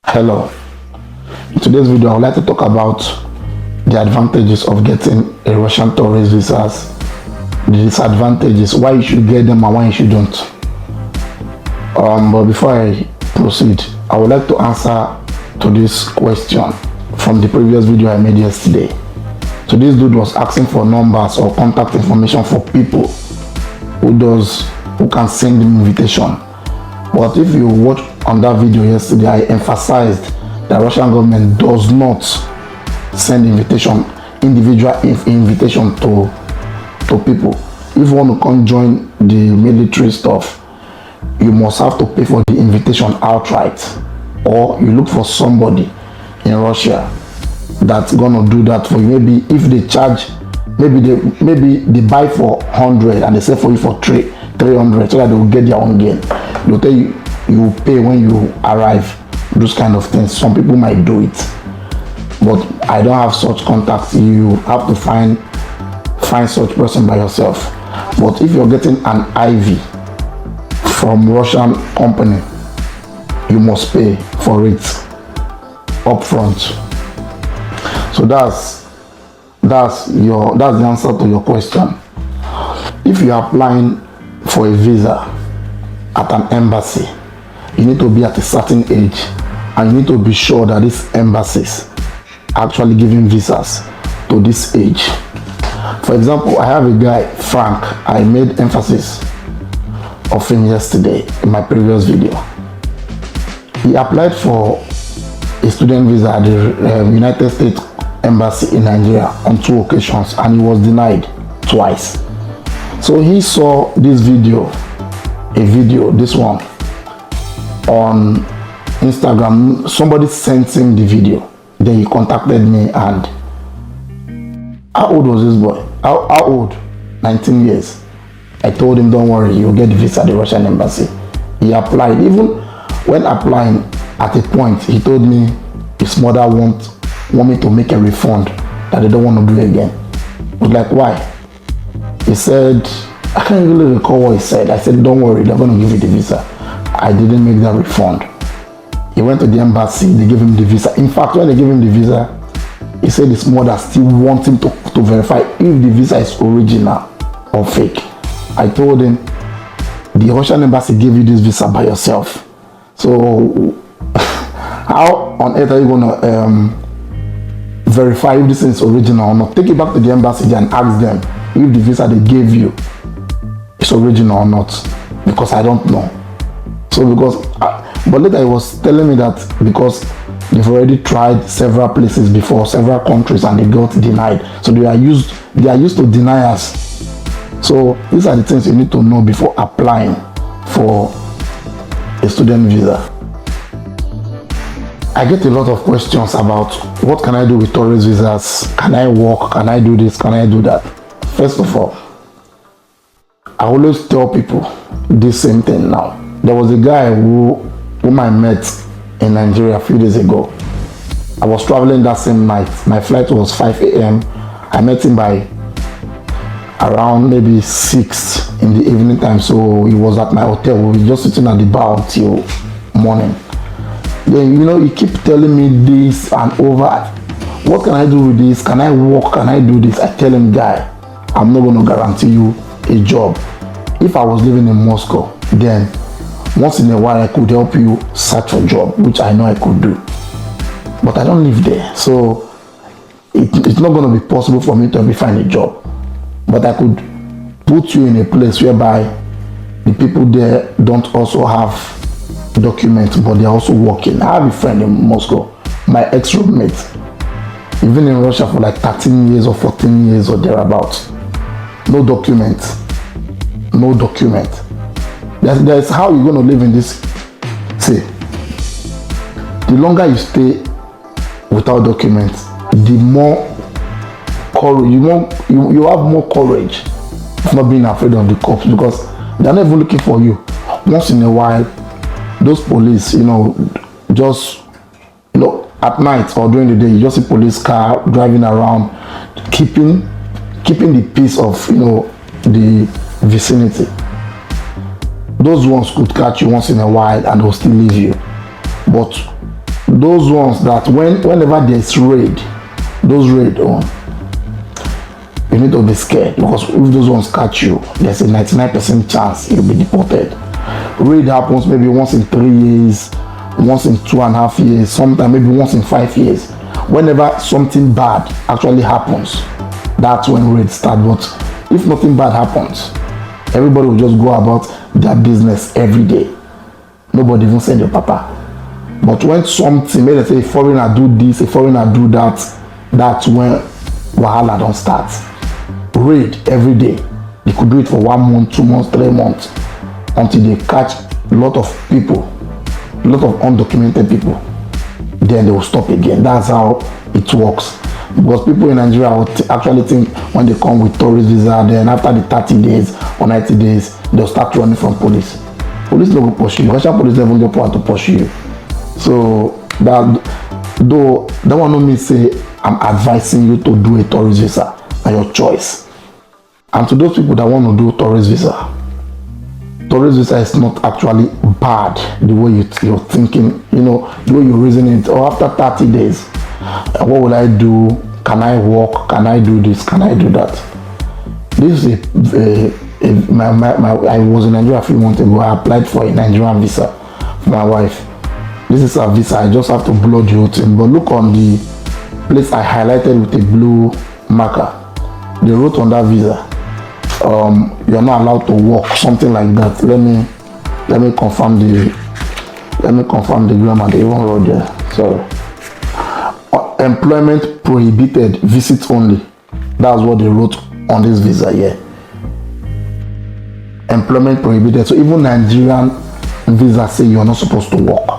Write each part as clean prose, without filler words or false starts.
Hello. In today's video, I would like to talk about the advantages of getting a Russian tourist visas, the disadvantages, why you should get them and why you shouldn't. But before I proceed, I would like to answer to this question from the previous video I made yesterday. So this dude was asking for numbers or contact information for people who can send him invitation. But if you watch on that video yesterday, I emphasized that Russian government does not send individual invitation to people. If you want to come join the military stuff, you must have to pay for the invitation outright, or you look for somebody in Russia that's gonna do that for you. Maybe if they charge, maybe they buy for 100 and they sell for you for 300, so that they will get their own gain. They'll tell you you will pay when you arrive. Those kind of things. Some people might do it, but I don't have such contacts. You have to find such person by yourself. But if you're getting an IV from Russian company, you must pay for it upfront. So that's the answer to your question. If you are applying for a visa at an embassy, you need to be at a certain age, and you need to be sure that these embassies are actually giving visas to this age. For example, I have a guy, Frank. I made emphasis of him yesterday in my previous video. He applied for a student visa at the United States Embassy in Nigeria on 2 occasions, and he was denied twice. So he saw this this one on Instagram. Somebody sent him the video. Then he contacted me. And how old was this boy? How old? 19 years. I told him, don't worry, you'll get the visa at the Russian embassy. He applied. Even when applying, at a point, he told me his mother want me to make a refund that they don't want to do again. I was like, why? He said, I can't really recall what he said. I said, don't worry, they're going to give you the visa. I didn't make that refund. He went to the embassy, they gave him the visa. In fact, when they gave him the visa, he said his mother still wants him to verify if the visa is original or fake. I told him, the Russian embassy gave you this visa by yourself. So how on earth are you going to verify if this is original or not? Take it back to the embassy and ask them if the visa they gave you is original or not, because I don't know. So but later he was telling me that because they've already tried several places before, several countries, and they got denied. So they are used to deny us. So these are the things you need to know before applying for a student visa. I get a lot of questions about what can I do with tourist visas? Can I work? Can I do this? Can I do that? First of all, I always tell people this same thing now. There was a guy whom I met in Nigeria a few days ago. I was traveling that same night. My flight was 5 a.m. I met him by around maybe 6 in the evening time. So he was at my hotel. We were just sitting at the bar until morning. Then, he keep telling me this and over. What can I do with this? Can I work? Can I do this? I tell him, guy, I'm not going to guarantee you a job. If I was living in Moscow, then once in a while I could help you search for a job, which I know I could do. But I don't live there, so it's not going to be possible for me to help you find a job. But I could put you in a place whereby the people there don't also have documents, but they're also working. I have a friend in Moscow, my ex-roommate, even in Russia for like 13 years or 14 years or thereabouts. No document. That's how you're going to live in this. See, the longer you stay without documents, the more courage you have more courage of not being afraid of the cops, because they're not even looking for you. Once in a while, those police, just at night or during the day, you just see police car driving around, keeping the peace of the vicinity. Those ones could catch you once in a while and they'll still leave you. But those ones that whenever there's raid, those raid on, you need to be scared, because if those ones catch you, there's a 99% chance you'll be deported. Raid happens maybe once in 3 years, once in 2.5 years, sometimes maybe once in 5 years. Whenever something bad actually happens, that's when raid start. But if nothing bad happens, everybody will just go about their business every day. Nobody even send your papa. But when something, maybe they say a foreigner do this, a foreigner do that, that's when wahala don't start. Raid every day. They could do it for 1 month, 2 months, 3 months, until they catch a lot of people, a lot of undocumented people. Then they will stop again. That's how it works. Because people in Nigeria will actually think when they come with tourist visa, then after the 30 days or 90 days, they'll start running from police. Police will pursue you. Russian police never get power to pursue you. So that though that one no mean say I'm advising you to do a tourist visa, and your choice. And to those people that want to do tourist visa is not actually bad the way you're thinking, you know, the way you're reasoning it. Or after 30 days, what will I do? Can I walk? Can I do this? Can I do that? This is I was in Nigeria a few months ago. I applied for a Nigerian visa for my wife. This is a visa. I just have to blood the whole thing. But look on the place I highlighted with a blue marker. They wrote on that visa, you're not allowed to walk, something like that. Let me confirm the grammar. They even wrote there. Sorry. Employment prohibited, visit only. That's what they wrote on this visa here. Employment prohibited. So even Nigerian visa say you are not supposed to work.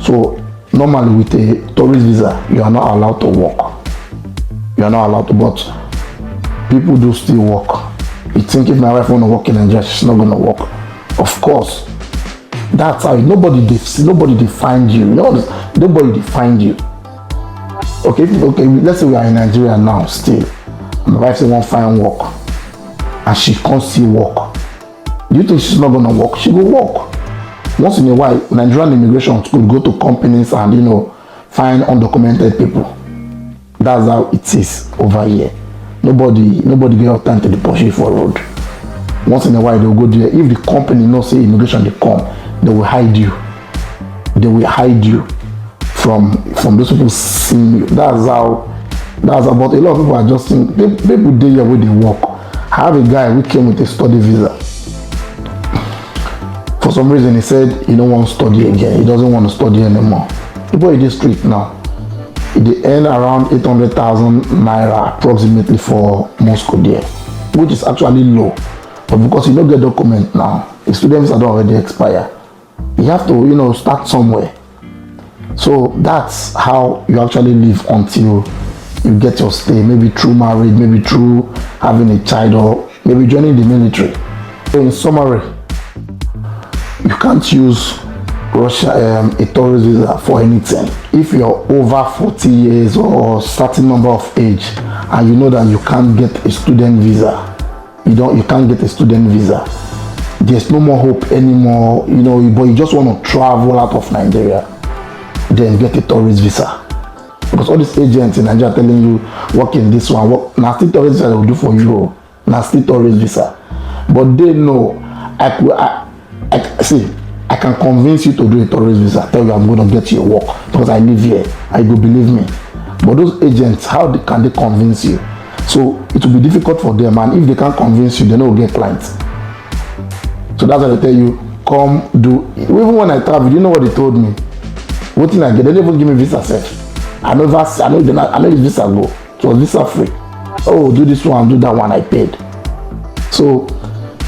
So normally with a tourist visa, you are not allowed to work. You are not allowed to, but people do still work. You think if my wife want to work in Nigeria, she's not going to work. Of course. That's how nobody defined you. Nobody defined you. Okay, let's say we are in Nigeria now still. My wife say won't find work, and she can't see work. Do you think she's not gonna work? She will work. Once in a while, Nigerian immigration could go to companies and find undocumented people. That's how it is over here. Nobody get time to deport you for road. Once in a while they'll go there. If the company knows say immigration they come, they will hide you. They will hide you from those people seeing you. That's how. But a lot of people are just saying people dey here where they work. I have a guy who came with a study visa. For some reason he said he don't want to study again. He doesn't want to study anymore. People in this street now, they earn around 800,000 naira approximately for Moscow there, which is actually low. But because you don't get document now, the student visa don't already expire. You have to start somewhere. So that's how you actually live until you get your stay, maybe through marriage, maybe through having a child, or maybe joining the military. So in summary, you can't use Russia a tourist visa for anything. If you're over 40 years or certain number of age, and you know that you can't get a student visa, you can't get a student visa. There's no more hope anymore, but you just want to travel out of Nigeria, then get a tourist visa. Because all these agents in Nigeria telling you work in this one, work now still tourist visa they will do for you. Now still tourist visa. But they know I can convince you to do a tourist visa, tell you I'm going to get you work because I live here. I go believe me. But those agents, how can they convince you? So it will be difficult for them, and if they can't convince you, they don't get clients. So that's why they tell you, come do. Even when I travel, you know what they told me? What thing I get? They didn't even give me visa safe. I know this visa go. It was visa free. Oh, do this one, do that one, I paid. So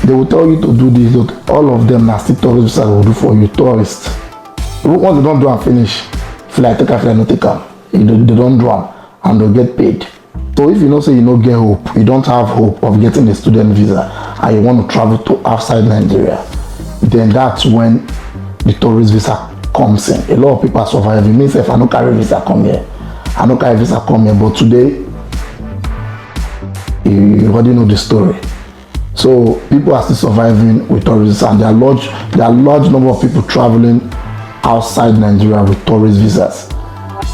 they will tell you to do this. Look, all of them now still tourist visa will do for you, tourists. Once they don't do and finish, feel like take a flight, no take them. They don't do them and they'll get paid. So if you say you don't get hope, you don't have hope of getting a student visa, and you want to travel to outside Nigeria, then that's when the tourist visa comes in. A lot of people are surviving. Me if I don't carry visa come here, but today you already know the story. So people are still surviving with tourists, and there are large number of people traveling outside Nigeria with tourist visas.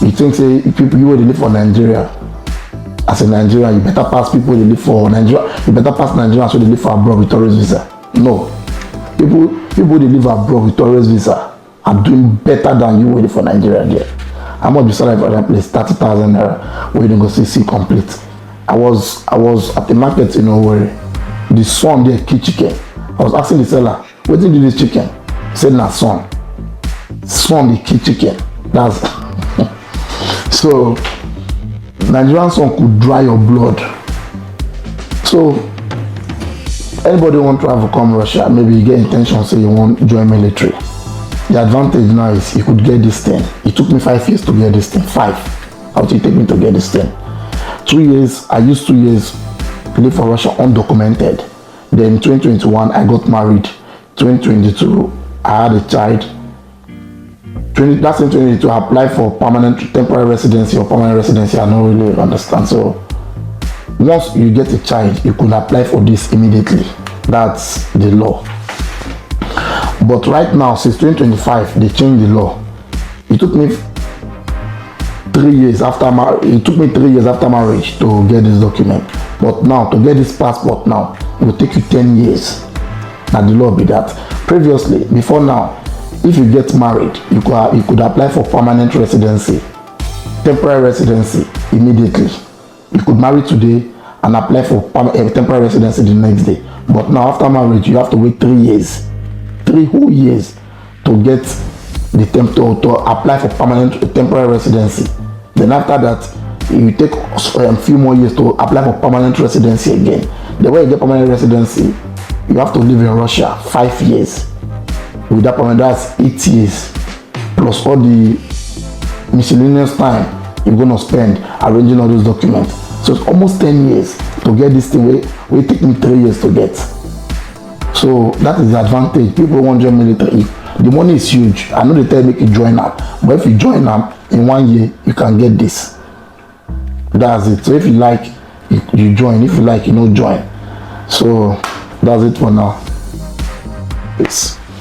You think say people you will live for Nigeria. As a Nigerian, you better pass people they live for Nigeria. You better pass Nigerians so they live for abroad with tourist visa. No. People they live abroad with tourist visa are doing better than you waiting for Nigeria there. How much you salary for that place? 30,000 naira. Where you go see complete. I was at the market in Owerri. The son there kill chicken. I was asking the seller, what did you do this chicken? He said, nah, son. Son they kill chicken. That's so Nigerian son could dry your blood. So anybody want to travel come Russia, maybe you get intention say you want join military. The advantage now is you could get this thing. It took me 5 years to get this thing. 5. How did it take me to get this thing? 2 years, I used 2 years to live for Russia undocumented. Then 2021 I got married. 2022 I had a child. That's in 2022 I applied for permanent temporary residency or permanent residency. I don't really understand. So once you get a child, you could apply for this immediately. That's the law. But right now, since 2025, they changed the law. It took me 3 years after marriage to get this document. But now, to get this passport now, it will take you 10 years. Now the law be that. Previously, before now, if you get married, you could apply for permanent residency, temporary residency immediately. You could marry today and apply for temporary residency the next day. But now after marriage, you have to wait 3 years, 3 whole years to get the to apply for permanent temporary residency. Then after that, you take a few more years to apply for permanent residency again. The way you get permanent residency, you have to live in Russia 5 years. With that permanent, that's 8 years plus all the miscellaneous time you're gonna spend arranging all those documents. So it's almost 10 years to get this thing. Will take me 3 years to get. So that is the advantage. People want to join military. The money is huge. I know they tell you make you join up, but if you join up in 1 year, you can get this. That's it. So if you like, you join. If you like, you know, join. So that's it for now. Peace.